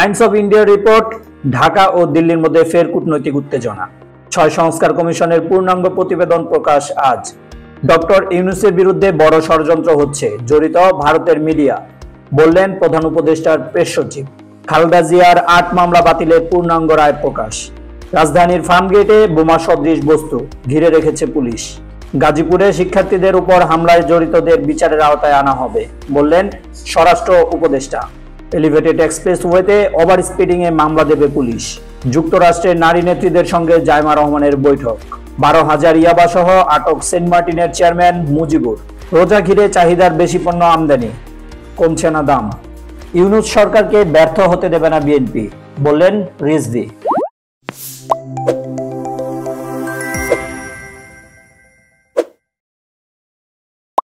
Times of India report, Dhaka ও দিল্লির মধ্যে ফের কূটনৈতিক উত্তেজনা। ৬ সংস্কার কমিশনের পূর্ণাঙ্গ প্রতিবেদন প্রকাশ আজ। ডক্টর ইউনূসের বিরুদ্ধে বড় ষড়যন্ত্র হচ্ছে, জড়িত ভারতের মিডিয়া, বললেন প্রধান উপদেষ্টার প্রেস সচিব। খালেদা জিয়ার ৮ মামলা বাতিলের পূর্ণাঙ্গ রায় প্রকাশ। রাজধানীর ফার্মগেটে বোমা সদৃশ বস্তু ঘিরে রেখেছে পুলিশ। গাজীপুরে শিক্ষার্থীদের উপর হামলায় জড়িতদের বিচারের আওতায় আনা হবে, বললেন স্বরাষ্ট্র উপদেষ্টা। এলিভেটেড এক্সপ্রেসওয়েতে ওভার স্পিডিং এ মামলা দেবে পুলিশ। যুক্তরাষ্ট্রের নারী নেত্রীদের সঙ্গে জাইমা রহমানের বৈঠক। ১২,০০০ ইয়াবা সহ আটক সেন্ট মার্টিনের চেয়ারম্যান মুজিবুর। রোজা ঘিরে চাহিদার বেশি পণ্য আমদানি, কমছে না দাম। ইউনূস সরকারকে ব্যর্থ হতে দেবে না বিএনপি, বললেন রিজভী।